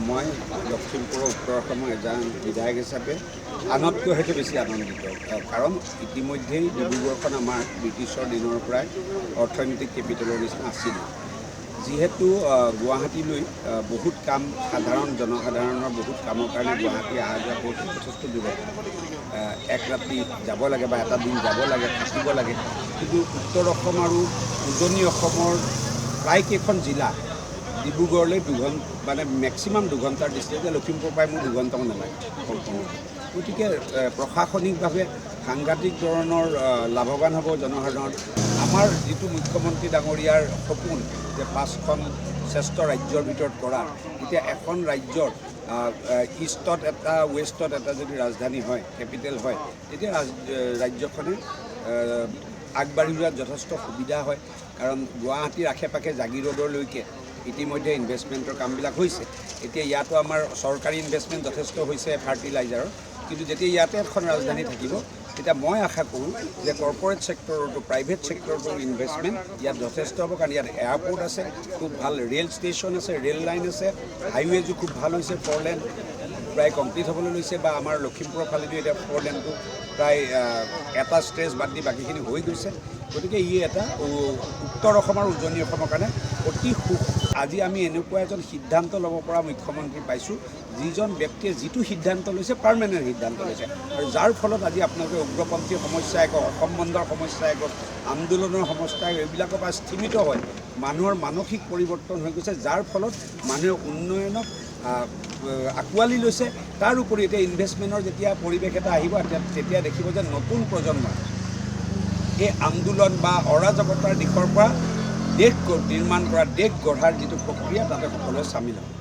মই লখিমপুৰৰ উত্তৰ অসমৰ এজন বিধায়ক হিচাপে আনতকৈ হয়তো বেছি আনন্দিত, কাৰণ ইতিমধ্যেই ডিব্ৰুগড়খন আমাৰ ব্ৰিটিছৰ দিনৰ পৰাই অৰ্থনৈতিক কেপিটেলৰ নিচিনা আছিল। যিহেতু গুৱাহাটীলৈ বহুত কাম সাধাৰণ জনসাধাৰণৰ বহুত কামৰ কাৰণে গুৱাহাটী অহা যোৱা কৰোঁতে যথেষ্ট দূৰত, এক ৰাতি যাব লাগে বা এটা দিন যাব লাগে, থাকিব লাগে। কিন্তু উত্তৰ অসম আৰু উজনি অসমৰ প্ৰায়কেইখন জিলা ডিব্ৰুগড়লৈ মানে মেক্সিমাম 2 ঘণ্টাৰ ডিষ্টেঞ্চ, লখিমপুৰৰ পৰাই মোৰ 2 ঘণ্টাও নালাগে সম্পূৰ্ণ। গতিকে প্ৰশাসনিকভাৱে সাংঘাতিক ধৰণৰ লাভৱান হ'ব জনসাধাৰণ। আমাৰ যিটো মুখ্যমন্ত্ৰী ডাঙৰীয়াৰ সপোন যে 5খন শ্ৰেষ্ঠ ৰাজ্যৰ ভিতৰত কৰা, এতিয়া এখন ৰাজ্যৰ ইষ্টত এটা ৱেষ্টত এটা যদি ৰাজধানী হয়, কেপিটেল হয়, তেতিয়া ৰাজ্যখনে আগবাঢ়ি যোৱাত যথেষ্ট সুবিধা হয়। কাৰণ গুৱাহাটীৰ আশে পাশে জাগিৰোডলৈকে ইতিমধ্যে ইনভেষ্টমেণ্টৰ কামবিলাক হৈছে। এতিয়া ইয়াতো আমাৰ চৰকাৰী ইনভেষ্টমেণ্ট যথেষ্ট হৈছে ফাৰ্টিলাইজাৰৰ, কিন্তু যেতিয়া ইয়াতে এখন ৰাজধানী থাকিব তেতিয়া মই আশা কৰোঁ যে কৰ্পৰেট ছেক্টৰতো প্ৰাইভেট ছেক্টৰতো ইনভেষ্টমেণ্ট ইয়াত যথেষ্ট হ'ব। কাৰণ ইয়াত এয়াৰপৰ্ট আছে, খুব ভাল ৰেল ষ্টেচন আছে, ৰেল লাইন আছে, হাইৱেজো খুব ভাল হৈছে, 4 লেন প্ৰায় কমপ্লিট হ'বলৈ লৈছে, বা আমাৰ লখিমপুৰৰ ফালেদি এতিয়া 4 লেনটো প্ৰায় এটা ষ্টেজ বাদ দি বাকীখিনি হৈ গৈছে। গতিকে ই এটা উত্তৰ অসম আৰু উজনি অসমৰ কাৰণে অতি আজি আমি এনেকুৱা এজন সিদ্ধান্ত ল'ব পৰা মুখ্যমন্ত্ৰী পাইছোঁ, যিজন ব্যক্তিয়ে যিটো সিদ্ধান্ত লৈছে পাৰ্মানেণ্ট সিদ্ধান্ত লৈছে, আৰু যাৰ ফলত আজি আপোনালোকে উগ্ৰপন্থী সমস্যা একো, অসম বন্ধৰ সমস্যা একো, আন্দোলনৰ সমস্যা এইবিলাকৰ পৰা স্থিমিত হয় মানুহৰ মানসিক পৰিৱৰ্তন হৈ গৈছে, যাৰ ফলত মানুহে উন্নয়নক আঁকোৱালি লৈছে। তাৰ উপৰি এতিয়া ইনভেষ্টমেণ্টৰ যেতিয়া পৰিৱেশ এটা আহিব, তেতিয়া দেখিব যে নতুন প্ৰজন্মৰ এই আন্দোলন বা অৰাজকতাৰ দিশৰ পৰা দেশ নিৰ্মাণ কৰা, দেশ গঢ়াৰ যিটো প্ৰক্ৰিয়া, তাতে সকলোৱে চামিল হ'ব।